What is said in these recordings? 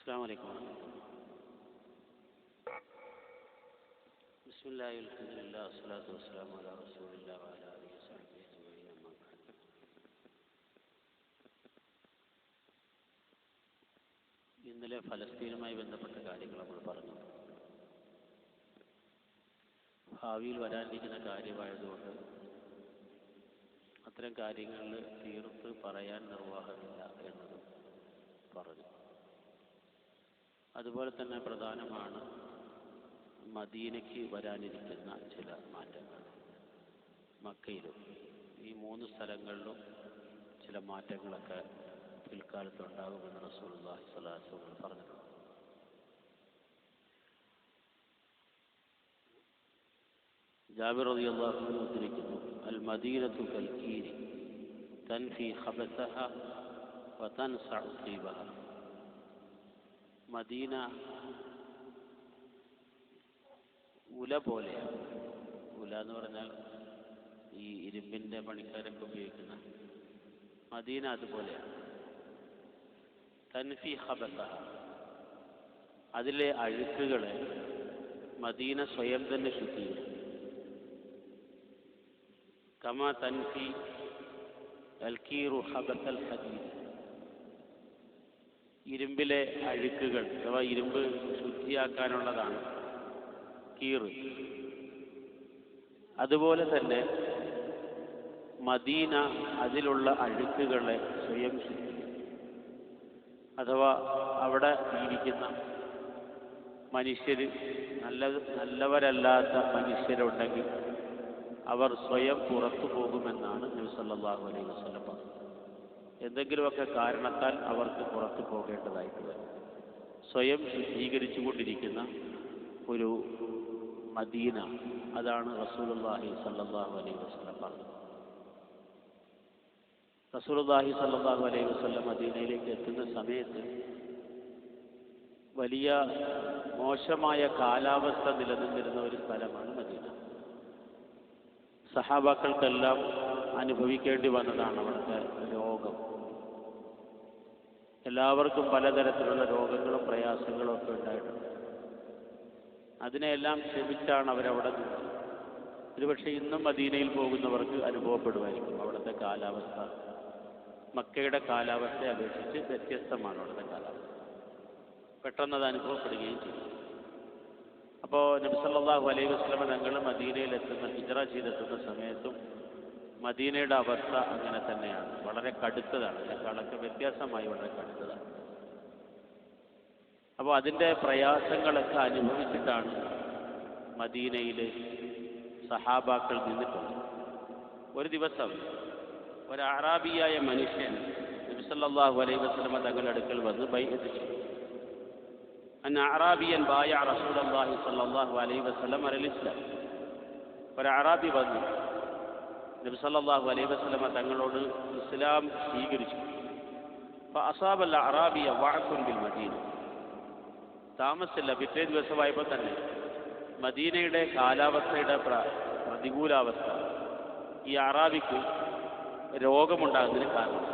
السلام عليكم ورحمة الله. بسم الله والحمد لله والصلاة والسلام على رسول الله وعلى آله وصحبه أجمعين أما بعد. ഇന്നലെ ഫലസ്തീനുമായി ബന്ധപ്പെട്ട കാര്യങ്ങൾ നമ്മൾ പറഞ്ഞു. ഭാവിയിൽ വരാനിരിക്കുന്ന കാര്യമായതുകൊണ്ട് അത്തരം കാര്യങ്ങളിൽ തീർത്ത് പറയാൻ നിർവാഹമില്ല എന്നതും പറഞ്ഞു. അതുപോലെ തന്നെ പ്രധാനമാണ് മദീനയ്ക്ക് വരാനിരിക്കുന്ന ചില മാറ്റങ്ങൾ. മക്കയിലും ഈ മൂന്ന് സ്ഥലങ്ങളിലും ചില മാറ്റങ്ങളൊക്കെ പിൽക്കാലത്തുണ്ടാകുമെന്ന് റസൂലുള്ളാഹി സ്വല്ലല്ലാഹു അലൈഹി വസല്ലം പറഞ്ഞിട്ടുണ്ട്. ജാബിർ റളിയല്ലാഹു അൻഹു ഉദ്ധരിക്കുന്നു, അൽ മദീനത്തു കൽകീരി തൻഫി ഖബസഹ വതൻസഉ തീബഹ. മദീന ഉല പോലെയാണ്. ഉല എന്ന് പറഞ്ഞാൽ ഈ ഇരുമ്പിൻ്റെ പണിക്കാരൊക്കെ ഉപയോഗിക്കുന്ന മദീന അതുപോലെയാണ്. തൻഫി ഖബസഹ, അതിലെ അഴുക്കുകളെ മദീന സ്വയം തന്നെ ശുദ്ധീകരിക്കും. കമാ തൻഫി അൽകീറു ഖബസൽ ഹദീദ്, ഇരുമ്പിലെ അഴുക്കുകൾ അഥവാ ഇരുമ്പ് ശുദ്ധിയാക്കാനുള്ളതാണ് കീറ്. അതുപോലെ തന്നെ മദീന അതിലുള്ള അഴുക്കുകളെ സ്വയം ശുദ്ധിയാക്കും. അഥവാ അവിടെ ജീവിക്കുന്ന മനുഷ്യർ നല്ലവരല്ലാത്ത മനുഷ്യരുണ്ടെങ്കിൽ അവർ സ്വയം പുറത്തു പോകുമെന്നാണ് നബി സല്ലല്ലാഹു അലൈഹി വസല്ലം പറഞ്ഞത്. എന്തെങ്കിലുമൊക്കെ കാരണത്താൽ അവർക്ക് പുറത്തു പോകേണ്ടതായിട്ട് വരും. സ്വയം ശുദ്ധീകരിച്ചു കൊണ്ടിരിക്കുന്ന ഒരു മദീന, അതാണ് റസൂലുള്ളാഹി സ്വല്ലല്ലാഹു അലൈഹി വസല്ലം പറഞ്ഞത്. റസൂലുള്ളാഹി സ്വല്ലല്ലാഹു അലൈഹി വസല്ലം മദീനയിലേക്ക് എത്തുന്ന സമയത്ത് വലിയ മോശമായ കാലാവസ്ഥ നിലനിന്നിരുന്ന ഒരു സ്ഥലമാണ് മദീന. സഹാബാക്കൾക്കെല്ലാം അനുഭവിക്കേണ്ടി വന്നതാണ് അവിടുത്തെ രോഗം. എല്ലാവർക്കും പലതരത്തിലുള്ള രോഗങ്ങളും പ്രയാസങ്ങളും ഒക്കെ ഉണ്ടായിട്ടുണ്ട്. അതിനെല്ലാം ക്ഷമിച്ചാണ് അവരവിടെ നിന്നത്. ഒരുപക്ഷെ ഇന്നും മദീനയിൽ പോകുന്നവർക്ക് അനുഭവപ്പെടുമായിരിക്കും അവിടുത്തെ കാലാവസ്ഥ. മക്കയുടെ കാലാവസ്ഥയെ അപേക്ഷിച്ച് വ്യത്യസ്തമാണ് അവിടുത്തെ കാലാവസ്ഥ. പെട്ടെന്നത് അനുഭവപ്പെടുകയും ചെയ്യും. അപ്പോൾ നബി സല്ലല്ലാഹു അലൈഹി വസല്ലം തങ്ങൾ മദീനയിലെത്തുന്ന ഹിജ്റ ചെയ്തെത്തുന്ന സമയത്തും മദീനയുടെ അവസ്ഥ അങ്ങനെ തന്നെയാണ്. വളരെ കടുത്തതാണ്. ഇതിനേക്കാളൊക്കെ വ്യത്യാസമായി വളരെ കടുത്തതാണ്. അപ്പോൾ അതിൻ്റെ പ്രയാസങ്ങളൊക്കെ അനുഭവിച്ചിട്ടാണ് മദീനയിൽ സഹാബാക്കൾ നിന്നിട്ടുള്ളത്. ഒരു ദിവസം ഒരു അറാബിയായ മനുഷ്യൻ നബി സല്ലല്ലാഹു അലൈഹി വസല്ലം തങ്ങളുടെ അടുക്കൽ വന്ന് ബൈഅത്ത് ചെയ്തു. അൻ അറാബിയൻ ബായ റസൂലുള്ളാഹി സ്വല്ലല്ലാഹു അലൈഹി വസല്ലം അലൽ ഇസ്ലാം. ഒരു അറാബി വന്നു നബി സല്ലല്ലാഹു അലൈഹി വസല്ലം തങ്ങളോട് ഇസ്ലാം സ്വീകരിച്ചു. ഫഅസാബൽ അറാബിയ വഅഖുൻ ബിൽ മദീന. താമസിച്ചില്ല, പിറ്റേ ദിവസമായപ്പോൾ തന്നെ മദീനയുടെ കാലാവസ്ഥയുടെ പ്രതികൂലാവസ്ഥ ഈ അറാബിക്ക് രോഗമുണ്ടാകുന്നതിന് കാരണം.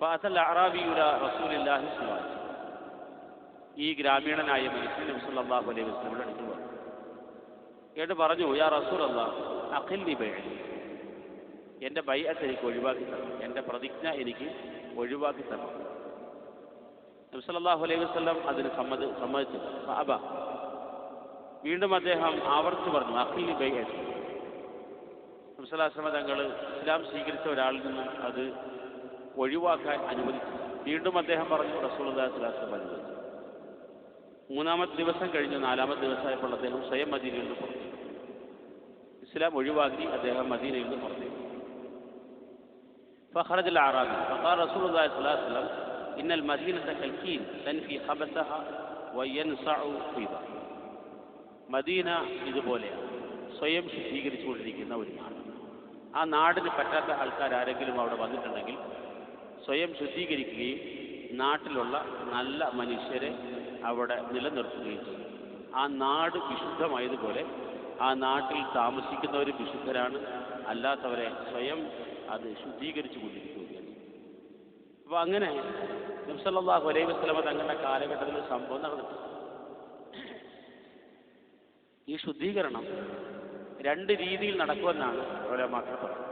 ഫഅതൽ അറാബിയു ഇലാ റസൂലില്ലാഹി സ്വല്ലല്ലാഹു അലൈഹി വസല്ലം. ഈ ഗ്രാമീണനായ മനുഷ്യൻ നബി സല്ലല്ലാഹു അലൈഹി വസല്ലമയുടെ അടുത്ത് വന്നു. എന്നിട്ട് പറഞ്ഞു, യാ റസൂലല്ലാഹ് അഖില്ലി ബൈഅ, എൻ്റെ ബൈഅത്ത് എനിക്ക് ഒഴിവാക്കി തരണം, എൻ്റെ പ്രതിജ്ഞ എനിക്ക് ഒഴിവാക്കി തരണം. നബി സല്ലല്ലാഹു അലൈഹി വസല്ലം അതിന് സമ്മതിച്ചില്ല. ഫഅബ. വീണ്ടും അദ്ദേഹം ആവർത്തിച്ച് പറഞ്ഞു, അഖില്ലി ബൈഅ. നബി സല്ലല്ലാഹു അലൈഹി വസല്ലം തങ്ങൾ ഇസ്ലാം സ്വീകരിച്ച ഒരാളിൽ നിന്നും അത് ഒഴിവാക്കാൻ അനുവദിച്ചു. വീണ്ടും അദ്ദേഹം പറഞ്ഞു, റസൂലുള്ളാഹി സ്വല്ലല്ലാഹു അലൈഹി വസല്ലം അനുവദിച്ചു. മൂന്നാമത്തെ ദിവസം കഴിഞ്ഞ് നാലാമത്തെ ദിവസമായപ്പോൾ അദ്ദേഹം സ്വയം മദീനയിൽ നിന്ന് പുറത്തു. ഇസ്ലാം ഒഴിവാക്കി അദ്ദേഹം മദീനയിൽ നിന്ന് പുറത്തേക്ക്. فخرج الأعرابي فقال رسول الله صلى الله عليه وسلم إن المدينة كالكيل تنفي خبثها وينصع طيبها. മദീന ഇതുപോലെയാണ്, സ്വയം ശുദ്ധീകരിച്ചുകൊണ്ടിരിക്കുന്ന ഒരു നാട്. ആ നാടിന് പറ്റാത്ത ആൾക്കാർ ആരെങ്കിലും അവിടെ വന്നിട്ടുണ്ടെങ്കിൽ സ്വയം ശുദ്ധീകരിക്കുകയും നാട്ടിലുള്ള നല്ല മനുഷ്യരെ അവിടെ നിലനിർത്തുകയും ചെയ്യും. ആ നാട് വിശുദ്ധമായതുപോലെ ആ നാട്ടിൽ താമസിക്കുന്നവർ വിശുദ്ധരാണ്, അല്ലാത്തവരെ സ്വയം അത് ശുദ്ധീകരിച്ചു കൊണ്ടിരിക്കുകയാണ്. അപ്പോൾ അങ്ങനെ നബി സല്ലല്ലാഹു അലൈഹി വസല്ലമ തങ്ങളുടെ കാലഘട്ടത്തിൽ സംഭവം നടന്നിട്ടുണ്ട്. ഈ ശുദ്ധീകരണം രണ്ട് രീതിയിൽ നടക്കുമെന്നാണ് ഉലമാക്കൾ പറയുന്നത്.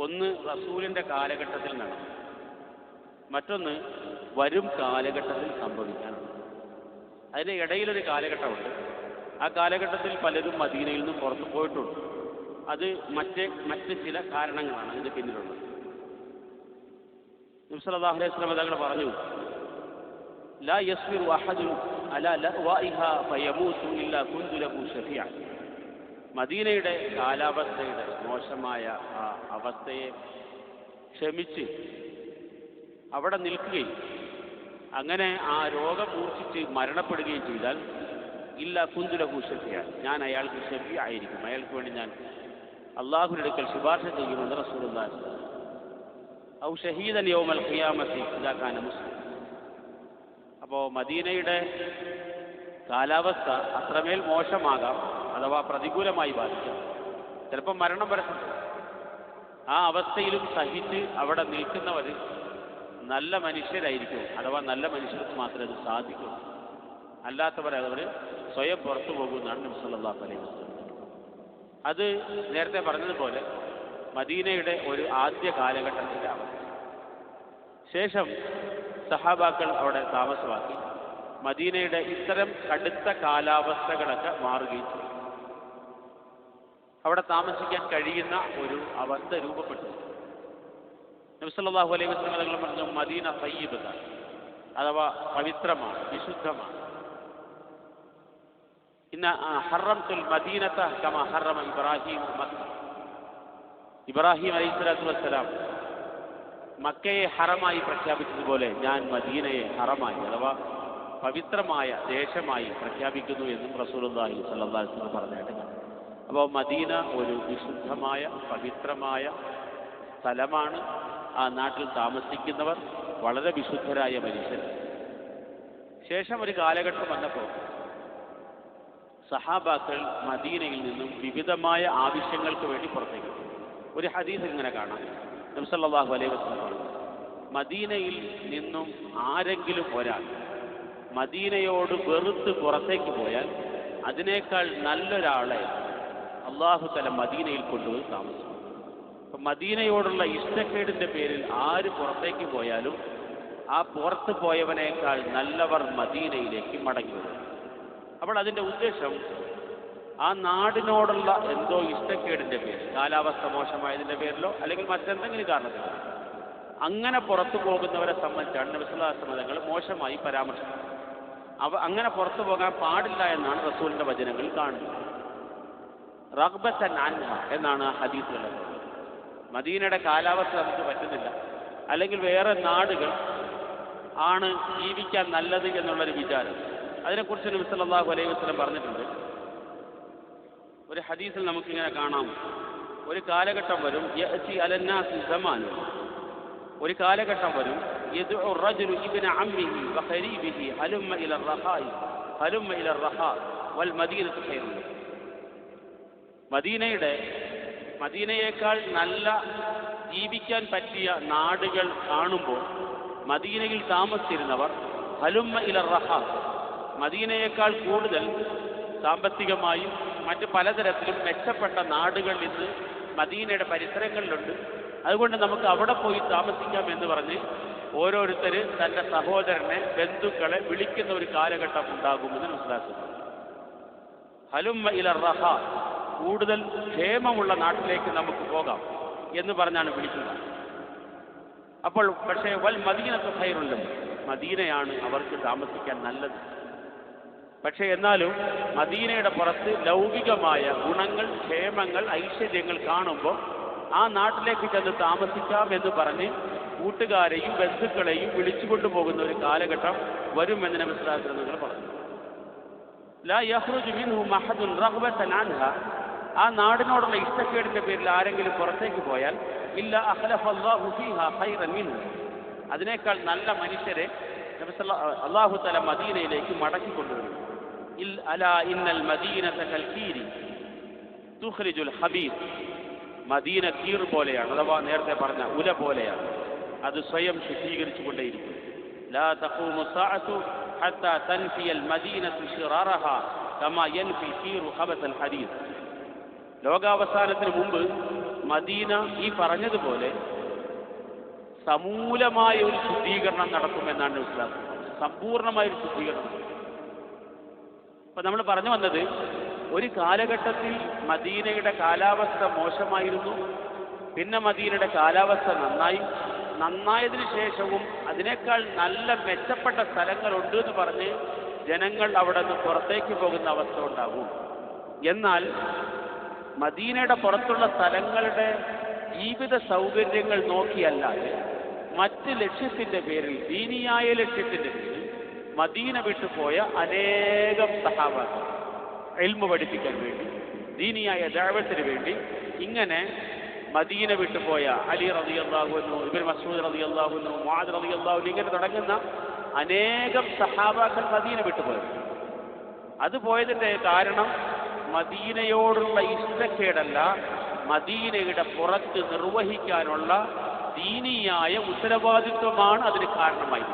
ഒന്ന് റസൂലിൻ്റെ കാലഘട്ടത്തിൽ നടക്കും, മറ്റൊന്ന് വരും കാലഘട്ടത്തിൽ സംഭവിക്കാനുണ്ട്. അതിന് ഇടയിലൊരു കാലഘട്ടമുണ്ട്. ആ കാലഘട്ടത്തിൽ പലരും മദീനയിൽ നിന്നും പുറത്തു പോയിട്ടുണ്ട്. അത് മറ്റ് ചില കാരണങ്ങളാണ് അതിൻ്റെ പിന്നിലുള്ളത്. നബി സല്ലല്ലാഹു അലൈഹി വസല്ലം തങ്ങൾ പറഞ്ഞു, ലാ യസ്ബിറു അഹദുൻ അലാ ലഅ്വാഇഹാ ഫയമൂതു ഇല്ലാ കുന്തു ലഹു ശഫീഅ. മദീനയുടെ കാലാവസ്ഥയുടെ മോശമായ ആ അവസ്ഥയെ ക്ഷമിച്ച് അവിടെ നിൽക്കുകയും അങ്ങനെ ആ രോഗം മൂർച്ഛിച്ച് മരണപ്പെടുകയും ചെയ്താൽ ഇല്ല കുന്തു ലഹു ശഫീഅ, ഞാൻ അയാൾക്ക് ശഫീഅ ആയിരിക്കും, അയാൾക്ക് വേണ്ടി ഞാൻ അള്ളാഹുവിന്റെ അടുക്കൽ ശുപാർശ ചെയ്യുമെന്ന് റസൂലുള്ളാഹി ഔ ഷഹീദൻ യൗമൽ ഖിയാമത്തി ഇദാ കാന മുസ്ലിം. അപ്പോൾ മദീനയുടെ കാലാവസ്ഥ അത്രമേൽ മോശമാകാം, അഥവാ പ്രതികൂലമായി ബാധിക്കാം, ചിലപ്പോൾ മരണം വരെ സംഭവിക്കും. ആ അവസ്ഥയിലും സഹിച്ച് അവിടെ നിൽക്കുന്നവർ നല്ല മനുഷ്യരായിരിക്കും, അഥവാ നല്ല മനുഷ്യർക്ക് മാത്രമേ അത് സാധിക്കൂ. അല്ലാത്തവർ അവർ സ്വയം പുറത്തു പോകുമെന്നാണ് നബി സല്ലല്ലാഹു അലൈഹി വസല്ലം. അത് നേരത്തെ പറഞ്ഞതുപോലെ മദീനയുടെ ഒരു ആദ്യ കാലഘട്ടത്തിൻ്റെ അവസ്ഥ. ശേഷം സഹാബാക്കൾ അവിടെ താമസമാക്കി മദീനയുടെ ഇത്തരം കടുത്ത കാലാവസ്ഥകളൊക്കെ മാറുകയും ചെയ്തു. അവിടെ താമസിക്കാൻ കഴിയുന്ന ഒരു അവസ്ഥ രൂപപ്പെട്ടു. നബി സല്ലല്ലാഹു അലൈഹി വസല്ലം തങ്ങൾ പറഞ്ഞു, മദീന തയ്യിബത്താണ്, അഥവാ പവിത്രമാണ്, വിശുദ്ധമാണ്. ഇന്ന ഹറംതുൽ മദീനത കമാ ഹറമ ഇബ്രാഹിം മക്ക. ഇബ്രാഹിം അലൈഹിസ്സലാത്തു വസ്സലാം മക്കയെ ഹറമായി പ്രഖ്യാപിച്ചതുപോലെ ഞാൻ മദീനയെ ഹറമായി, അഥവാ പവിത്രമായ ദേശമായി പ്രഖ്യാപിക്കുന്നു എന്നും റസൂലുള്ളാഹി സ്വല്ലല്ലാഹു അലൈഹി വസല്ലം പറഞ്ഞിട്ടുണ്ട്. അപ്പോൾ മദീന ഒരു വിശുദ്ധമായ പവിത്രമായ സ്ഥലമാണ്. ആ നാട്ടിൽ താമസിക്കുന്നവർ വളരെ വിശുദ്ധരായ മനുഷ്യർ. ശേഷം ഒരു കാലഘട്ടം വന്നപ്പോൾ സഹാബാക്കൾ മദീനയിൽ നിന്നും വിവിധമായ ആവശ്യങ്ങൾക്ക് വേണ്ടി പുറത്തേക്ക്. ഒരു ഹദീസ് ഇങ്ങനെ കാണാം, നബി സല്ലല്ലാഹു അലൈഹി വസല്ലം പറഞ്ഞു, മദീനയിൽ നിന്നും ആരെങ്കിലും ഒരാൾ മദീനയോട് വെറുത്ത് പുറത്തേക്ക് പോയാൽ അതിനേക്കാൾ നല്ലൊരാളെ അല്ലാഹു തആല മദീനയിൽ കൊണ്ടുപോയി താമസിക്കും. അപ്പം മദീനയോടുള്ള ഇഷ്ടക്കേടിൻ്റെ പേരിൽ ആര് പുറത്തേക്ക് പോയാലും ആ പുറത്ത് പോയവനേക്കാൾ നല്ലവർ മദീനയിലേക്ക് മടങ്ങി വരും. അപ്പോൾ അതിൻ്റെ ഉദ്ദേശം ആ നാടിനോടുള്ള എന്തോ ഇഷ്ടക്കേടിൻ്റെ പേരിൽ, കാലാവസ്ഥ മോശമായതിൻ്റെ പേരിലോ അല്ലെങ്കിൽ മറ്റെന്തെങ്കിലും കാരണത്തിലോ അങ്ങനെ പുറത്തു പോകുന്നവരെ സംബന്ധിച്ചാണ് നബി സല്ലല്ലാഹു അലൈഹി വസല്ലം തങ്ങൾ മോശമായി പരാമർശിക്കുന്നത്. അങ്ങനെ പുറത്തു പോകാൻ പാടില്ല എന്നാണ് റസൂലിൻ്റെ വചനങ്ങളിൽ കാണുന്നത്. റഗ്ബത്തൻ അൻഹ എന്നാണ് ആ ഹദീസുള്ളത്. മദീനയുടെ കാലാവസ്ഥ നമുക്ക് പറ്റുന്നില്ല, അല്ലെങ്കിൽ വേറെ നാടുകൾ ആണ് ജീവിക്കാൻ നല്ലത് എന്നുള്ളൊരു വിചാരം, അതിനെക്കുറിച്ച് നബി സല്ലല്ലാഹു അലൈഹി വസല്ലം പറഞ്ഞിട്ടുണ്ട്. ഒരു ഹദീസിൽ നമുക്കിങ്ങനെ കാണാം, ഒരു കാലഘട്ടം വരും, യഅതി അലന്നാസി സമാൻ, ഒരു കാലഘട്ടം വരും, യദ്ഉ റജുലു ഇബ്ന അമ്മിഹി വഖരീബിഹി ഹലുമ്മ ഇല റഹാഇ ഹലുമ്മ ഇല റഹാ വൽ മദീനത്തു ഖൈറുൻ. മദീനയേക്കാൾ നല്ല ജീവിക്കാൻ പറ്റിയ നാടുകൾ കാണുമ്പോൾ മദീനയിൽ താമസിച്ചിരുന്നവർ ഹലുമ്മ ഇല റഹാ, മദീനയേക്കാൾ കൂടുതൽ സാമ്പത്തികമായും മറ്റ് പലതരത്തിലും മെച്ചപ്പെട്ട നാടുകൾ ഇന്ന് മദീനയുടെ പരിസരങ്ങളിലുണ്ട്, അതുകൊണ്ട് നമുക്ക് അവിടെ പോയി താമസിക്കാം എന്ന് പറഞ്ഞ് ഓരോരുത്തർ തൻ്റെ സഹോദരനെ, ബന്ധുക്കളെ വിളിക്കുന്ന ഒരു കാലഘട്ടം ഉണ്ടാകുമെന്ന് മനസ്സിലാക്കുന്നു. ഹലുമ്മ ഇല റഹ, കൂടുതൽ ക്ഷേമമുള്ള നാട്ടിലേക്ക് നമുക്ക് പോകാം എന്ന് പറഞ്ഞാണ് വിളിക്കുന്നത്. അപ്പോൾ പക്ഷേ വൽ മദീനത്തു ഖൈറുൻ ലഹും, മദീനയാണ് അവർക്ക് താമസിക്കാൻ നല്ലത്. പക്ഷേ എന്നാലും മദീനയുടെ പുറത്ത് ലൗകികമായ ഗുണങ്ങൾ, ക്ഷേമങ്ങൾ, ഐശ്വര്യങ്ങൾ കാണുമ്പോൾ ആ നാട്ടിലേക്ക് ചെന്ന് താമസിക്കാം എന്ന് പറഞ്ഞ് കൂട്ടുകാരെയും ബന്ധുക്കളെയും വിളിച്ചുകൊണ്ടു പോകുന്ന ഒരു കാലഘട്ടം വരുമെന്ന് നബി സല്ലല്ലാഹു അലൈഹി വസല്ലം പറഞ്ഞു. ലാ യഖ്റുജു മിൻഹു അഹദുൻ റഗ്ബതൻ അൻഹ, ആ നാടിനോടുള്ള ഇഷ്ടക്കേടിന്റെ പേരിൽ ആരെങ്കിലും പുറത്തേക്ക് പോയാൽ ഇല്ല അഖ്ലഫല്ലാഹു ഫീഹാ ഖൈറൻ മിൻഹു, അതിനേക്കാൾ നല്ല മനുഷ്യരെ അല്ലാഹു തആല മദീനയിലേക്ക് മടക്കി കൊണ്ടുവരും. അലാ ഇന്നൽ മദീനത കൽകീരി തുഖ്രിജുൽ ഹബീബ്, മദീന കീർ പോലെയാണ്, അഥവാ നേരത്തെ പറഞ്ഞ ഉല പോലെയാണ്, അത് സ്വയം ശുദ്ധീകരിച്ചു കൊണ്ടേയിരിക്കും. ലാ തഖൂമു സഅതു ഹത്താ തൻഫിയൽ മദീനതു ശിറാറഹാ കമാ യൻഫി സീറു ഖബസൽ ഹദീദ്. ലോകാവസാനത്തിന് മുമ്പ് മദീന ഈ പറഞ്ഞതുപോലെ സമൂലമായ ഒരു ശുദ്ധീകരണം നടക്കുമെന്നാണ് മനസ്സിലാക്കുന്നത്. സമ്പൂർണമായ ഒരു ശുദ്ധീകരണം. അപ്പൊ നമ്മൾ പറഞ്ഞു വന്നത്, ഒരു കാലഘട്ടത്തിൽ മദീനയുടെ കാലാവസ്ഥ മോശമായിരുന്നു. പിന്നെ മദീനയുടെ കാലാവസ്ഥ നന്നായതിനു ശേഷവും അതിനേക്കാൾ നല്ല മെച്ചപ്പെട്ട സ്ഥലങ്ങളുണ്ട് എന്ന് പറഞ്ഞ് ജനങ്ങൾ അവിടെ നിന്ന് പുറത്തേക്ക് പോകുന്ന അവസ്ഥ ഉണ്ടാകും. എന്നാൽ മദീനയുടെ പുറത്തുള്ള സ്ഥലങ്ങളുടെ ജീവിത സൗകര്യങ്ങൾ നോക്കിയല്ലാതെ മറ്റ് ലക്ഷ്യത്തിൻ്റെ പേരിൽ, ദീനിയായ ലക്ഷ്യത്തിൻ്റെ പേരിൽ മദീന വിട്ടുപോയ അനേകം സഹാബാക്കൾ ഇൽമു പഠിപ്പിക്കാൻ വേണ്ടി, ദീനിയായ ദഅവത്തിന് വേണ്ടി ഇങ്ങനെ മദീന വിട്ടുപോയ അലി റളിയല്ലാഹു അൻഹു, ഇബ്നു മസ്ഊദ് റളിയല്ലാഹു അൻഹു, മുആദ് റളിയല്ലാഹു അൻഹു, ഇങ്ങനെ തുടങ്ങുന്ന അനേകം സഹാബാക്കൾ മദീന വിട്ടുപോയത്. അത് പോയതിൻ്റെ കാരണം മദീനയോടുള്ള ഇഷ്ടക്കേടല്ല, മദീനയുടെ പുറത്ത് നിർവഹിക്കാനുള്ള ദീനിയായ ഉത്തരവാദിത്വമാണ് അതിന് കാരണമായി.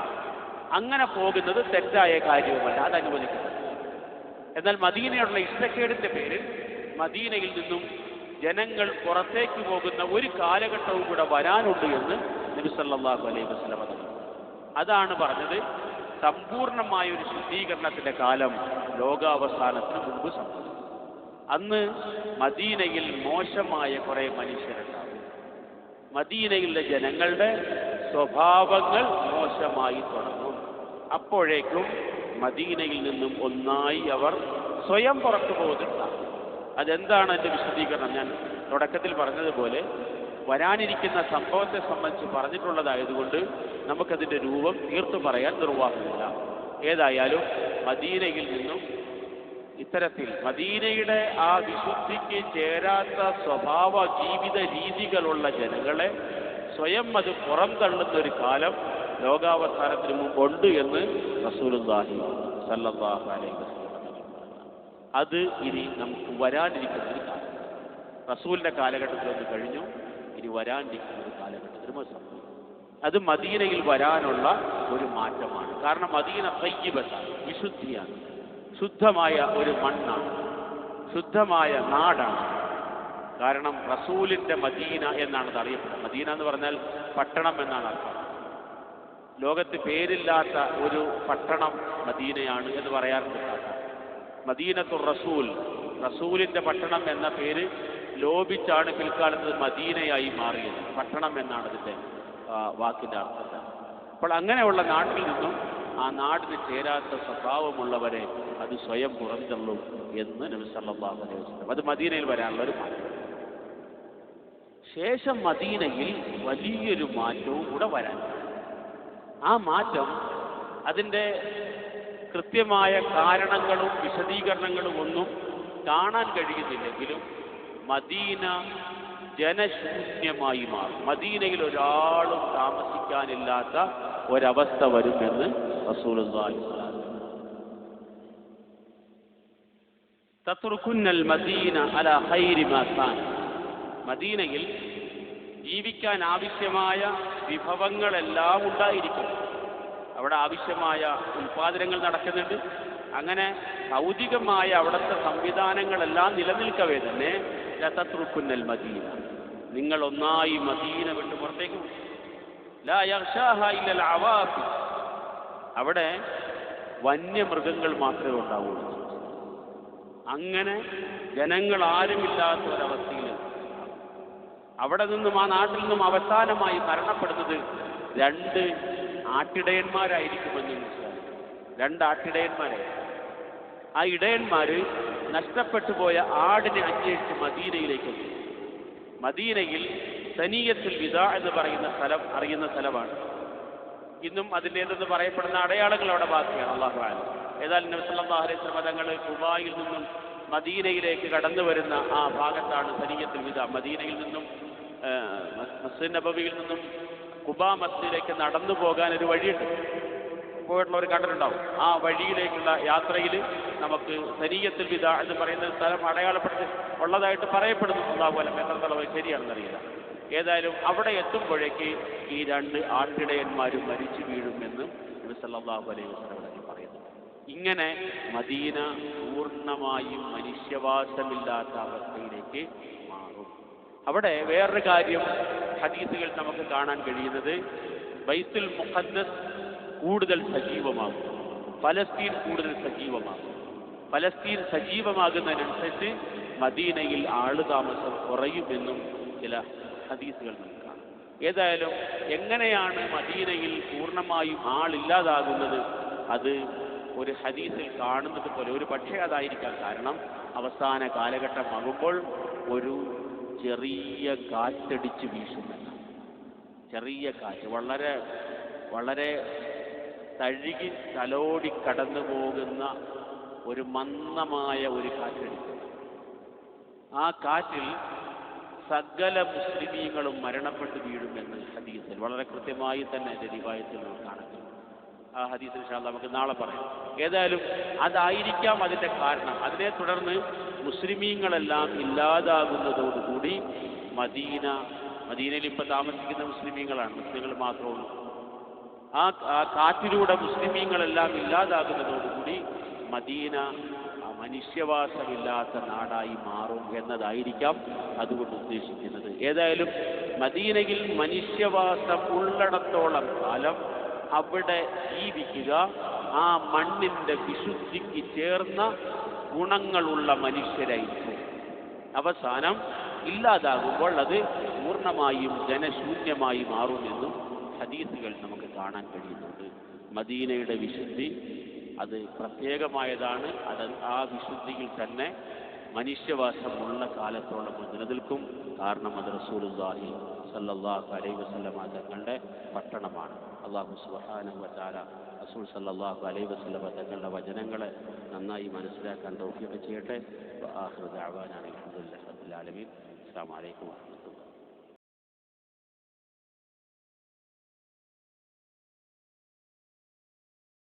അങ്ങനെ പോകുന്നത് തെറ്റായ കാര്യവുമല്ല, അത് അനുവദിക്കുന്നത്. എന്നാൽ മദീനയോടുള്ള ഇഷ്ടക്കേടിൻ്റെ പേരിൽ മദീനയിൽ നിന്നും ജനങ്ങൾ പുറത്തേക്ക് പോകുന്ന ഒരു കാലഘട്ടവും കൂടെ വരാനുണ്ട് എന്ന് നബി സല്ലല്ലാഹു അലൈഹി വസല്ലം പറഞ്ഞു. അതാണ് പറഞ്ഞത്, സമ്പൂർണമായ ഒരു ശുദ്ധീകരണത്തിൻ്റെ കാലം ലോകാവസാനത്തിന് മുമ്പ് സംഭവിച്ചു. അന്ന് മദീനയിൽ മോശമായ കുറേ മനുഷ്യരുണ്ടാവും. മദീനയിലെ ജനങ്ങളുടെ സ്വഭാവങ്ങൾ മോശമായി തുടങ്ങും. അപ്പോഴേക്കും മദീനയിൽ നിന്നും ഒന്നായി അവർ സ്വയം പുറത്തു പോകുന്നുണ്ടാകും. അതെന്താണ് അതിൻ്റെ വിശദീകരണം? ഞാൻ തുടക്കത്തിൽ പറഞ്ഞതുപോലെ വരാനിരിക്കുന്ന സംഭവത്തെ സംബന്ധിച്ച് പറഞ്ഞിട്ടുള്ളതായതുകൊണ്ട് നമുക്കതിൻ്റെ രൂപം തീർത്തു പറയാൻ നിർവാഹമില്ല. ഏതായാലും മദീനയിൽ നിന്നും ഇത്തരത്തിൽ മദീനയുടെ ആ വിശുദ്ധിക്ക് ചേരാത്ത സ്വഭാവ ജീവിത രീതികളുള്ള ജനങ്ങളെ സ്വയം അത് പുറംതള്ളുന്ന ഒരു കാലം ലോകാവസാനത്തിന് മുമ്പുണ്ട് എന്ന് റസൂലുള്ളാഹി സ്വല്ലല്ലാഹു അലൈഹി വസല്ലം. അത് ഇനി നമുക്ക് വരാനിരിക്കുന്ന ഒരു കാലം. റസൂലിൻ്റെ കാലഘട്ടത്തിലൊന്ന് കഴിഞ്ഞു, ഇനി വരാനിരിക്കുന്ന ഒരു കാലഘട്ടത്തിന് സംഭവിക്കും. അത് മദീനയിൽ വരാനുള്ള ഒരു മാറ്റമാണ്. കാരണം മദീന തയ്യിബത്താണ്, വിശുദ്ധിയാണ്, ശുദ്ധമായ ഒരു മണ്ണാണ്, ശുദ്ധമായ നാടാണ്. കാരണം റസൂലിൻ്റെ മദീന എന്നാണ് അത് അറിയപ്പെടുന്നത്. മദീന എന്ന് പറഞ്ഞാൽ പട്ടണം എന്നാണ് അർത്ഥം. ലോകത്ത് പേരില്ലാത്ത ഒരു പട്ടണം മദീനയാണ് എന്ന് പറയാറുണ്ട്. മദീനത്തുർ റസൂൽ, റസൂലിൻ്റെ പട്ടണം എന്ന പേര് ലോപിച്ചാണ് പിൽക്കാലത്ത് മദീനയായി മാറിയത്. പട്ടണം എന്നാണ് അതിൻ്റെ വാക്കിൻ്റെ അർത്ഥം. അപ്പോൾ അങ്ങനെയുള്ള നാട്ടിൽ നിന്നും ആ നാടിന് ചേരാത്ത സ്വഭാവമുള്ളവരെ അത് സ്വയം പുറന്തള്ളും എന്ന് നബി സല്ലല്ലാഹു അലൈഹി വസല്ലം. അത് മദീനയിൽ വരാനുള്ള ഒരു മാറ്റം. ശേഷം മദീനയിൽ വലിയൊരു മാറ്റവും കൂടെ വരാൻ. ആ മാറ്റം അതിൻ്റെ കൃത്യമായ കാരണങ്ങളും വിശദീകരണങ്ങളും ഒന്നും കാണാൻ കഴിയുന്നില്ലെങ്കിലും മദീന ജനശൂന്യമായി മാറും. മദീനയിൽ ഒരാളും താമസിക്കാനില്ലാത്ത ഒരവസ്ഥ വരുമെന്ന് റസൂലുള്ളാഹി തത്റുകുന്നൽ മദീന അലാ ഖൈരി മാ കാന. മദീനയിൽ ജീവിക്കാൻ ആവശ്യമായ വിഭവങ്ങളെല്ലാം ഉണ്ടായിരിക്കും. അവിടെ ആവശ്യമായ ഉൽപാദനങ്ങൾ നടക്കുന്നുണ്ട്. അങ്ങനെ ഭൗതികമായ അവിടുത്തെ സംവിധാനങ്ങളെല്ലാം നിലനിൽക്കവേ തന്നെ ലതത്റുകുന്നൽ മദീന, നിങ്ങൾ ഒന്നായി മദീന വിട്ട് പുറത്തേക്ക് ലാ യഗ്ഷാഹ ഇല്ലൽ അവാഫി. അവിടെ വന്യമൃഗങ്ങൾ മാത്രമേ ഉണ്ടാവുള്ളൂ. അങ്ങനെ ജനങ്ങൾ ആരുമില്ലാത്ത ഒരവസ്ഥയിൽ അവിടെ നിന്നും ആ നാട്ടിൽ നിന്നും അവസാനമായി മരണപ്പെടുന്നത് 2 ആട്ടിടയന്മാരായിരിക്കുമെന്ന് മനസ്സിലാക്കി. 2 ആട്ടിടയന്മാരായിരിക്കും. ആ ഇടയന്മാർ നഷ്ടപ്പെട്ടു പോയ ആടിനെ അന്വേഷിച്ച് മദീനയിലേക്ക് എത്തി. മദീനയിൽ സനിയത്തുൽ വിദാ എന്ന് പറയുന്ന സ്ഥലം അറിയുന്ന സ്ഥലമാണ്. ഇന്നും അതിൻ്റേതെന്ന് പറയപ്പെടുന്ന അടയാളങ്ങൾ അവിടെ ബാക്കിയാണ്. അല്ലാഹു അലം. ഏതായാലും നബി സല്ലല്ലാഹു അലൈഹി വസല്ലം തങ്ങൾ ഖുബായിൽ നിന്നും മദീനയിലേക്ക് കടന്നു വരുന്ന ആ ഭാഗത്താണ് സനിയത്തുൽ വിദാ. മദീനയിൽ നിന്നും മസ്ജിദ് നബവിയിൽ നിന്നും ഖുബാ മസ്ജിദിലേക്ക് നടന്നു പോകാൻ ഒരു വഴിയുണ്ട്. പോയിട്ടുള്ളവർ കണ്ടിട്ടുണ്ടാവും. ആ വഴിയിലേക്കുള്ള യാത്രയിൽ നമുക്ക് സനിയത്തുൽ വിദാ എന്ന് പറയുന്ന സ്ഥലം അടയാളപ്പെടുത്തി ഉള്ളതായിട്ട് പറയപ്പെടുന്നു. അതുപോലെ എത്രത്തോളം ശരിയാണെന്നറിയില്ല. ഏതായാലും അവിടെ എത്തുമ്പോഴേക്ക് ഈ 2 ആട്ടിടയന്മാരും മരിച്ചു വീഴുമെന്ന് നബി സല്ലല്ലാഹു അലൈഹി വസല്ലം പറയുന്നു. ഇങ്ങനെ മദീന പൂർണ്ണമായും മനുഷ്യവാസമില്ലാത്ത അവസ്ഥയിലേക്ക് മാറും. അവിടെ വേറൊരു കാര്യം ഹദീസുകൾ നമുക്ക് കാണാൻ കഴിയുന്നത്, ബൈത്തുൽ മുഖദ്ദസ് കൂടുതൽ സജീവമാകും, ഫലസ്തീൻ കൂടുതൽ സജീവമാകും. ഫലസ്തീൻ സജീവമാകുന്നതിനനുസരിച്ച് മദീനയിൽ ആളുതാമസം കുറയുമെന്നും ചില ഹദീസുകൾ നമുക്ക് കാണാം. ഏതായാലും എങ്ങനെയാണ് മദീനയിൽ പൂർണ്ണമായും ആളില്ലാതാകുന്നത്, അത് ഒരു ഹദീസിൽ കാണുന്നത് പോലെ ഒരു പക്ഷേ അതായിരിക്കാം കാരണം അവസാന കാലഘട്ടമാകുമ്പോൾ ഒരു ചെറിയ കാറ്റടിച്ച് വീശുന്നില്ല. ചെറിയ കാറ്റ്, വളരെ വളരെ തഴുകി തലോടി കടന്നു പോകുന്ന ഒരു മന്ദമായ ഒരു കാറ്റടിക്കും. ആ കാറ്റിൽ സകല മുസ്ലിമീങ്ങളും മരണപ്പെട്ട് വീഴുമെന്ന് ഹദീസിൽ വളരെ കൃത്യമായി തന്നെ എൻ്റെ റിവായത്തിൽ നമ്മൾ കാണുന്നു. ആ ഹദീസ് ഇൻഷാ അല്ലാഹ് നമുക്ക് നാളെ പറയാം. ഏതായാലും അതായിരിക്കാം അതിൻ്റെ കാരണം. അതിനെ തുടർന്ന് മുസ്ലിമീങ്ങളെല്ലാം ഇല്ലാതാകുന്നതോടുകൂടി മദീനയിൽ ഇപ്പോൾ താമസിക്കുന്ന മുസ്ലിമീങ്ങളാണ്, മുസ്ലിങ്ങൾ മാത്രമേ ഉള്ളൂ. ആ കാറ്റിലൂടെ മുസ്ലിമീങ്ങളെല്ലാം ഇല്ലാതാകുന്നതോടുകൂടി മദീന മനുഷ്യവാസമില്ലാത്ത നാടായി മാറും എന്നതായിരിക്കാം അതുകൊണ്ട് ഉദ്ദേശിക്കുന്നത്. ഏതായാലും മദീനയിൽ മനുഷ്യവാസം ഉള്ളിടത്തോളം കാലം അവിടെ ജീവിക്കുക, ആ മണ്ണിൻ്റെ വിശുദ്ധിക്ക് ചേർന്ന ഗുണങ്ങളുള്ള മനുഷ്യരായിരിക്കും. അവസാനം ഇല്ലാതാകുമ്പോൾ അത് പൂർണ്ണമായും ജനശൂന്യമായി മാറുമെന്നും ഹദീസുകൾ നമുക്ക് കാണാൻ കഴിയുന്നുണ്ട്. മദീനയുടെ വിശുദ്ധി അത് പ്രത്യേകമായതാണ്. ആ വിശുദ്ധിയിൽ തന്നെ മനുഷ്യവാസമുള്ള കാലത്തോളം നിലനിൽക്കും. കാരണം അത് റസൂലുള്ളാഹി സല്ലല്ലാഹു അലൈഹി വസല്ലമ തങ്ങളുടെ പട്ടണമാണ്. അല്ലാഹു സുബ്ഹാനഹു വ തആല റസൂൽ സല്ലല്ലാഹു അലൈഹി വസല്ലമ തങ്ങളുടെ വചനങ്ങളെ നന്നായി മനസ്സിലാക്കാൻ തൗഫീഖ് ചെയ്യട്ടെ. വആഖിറു ദഅവാനാ അൽഹംദുലില്ലാഹി റബ്ബിൽ ആലമീൻ. അസ്സലാമു അലൈക്കും വറഹ്മത്തുള്ളാഹി.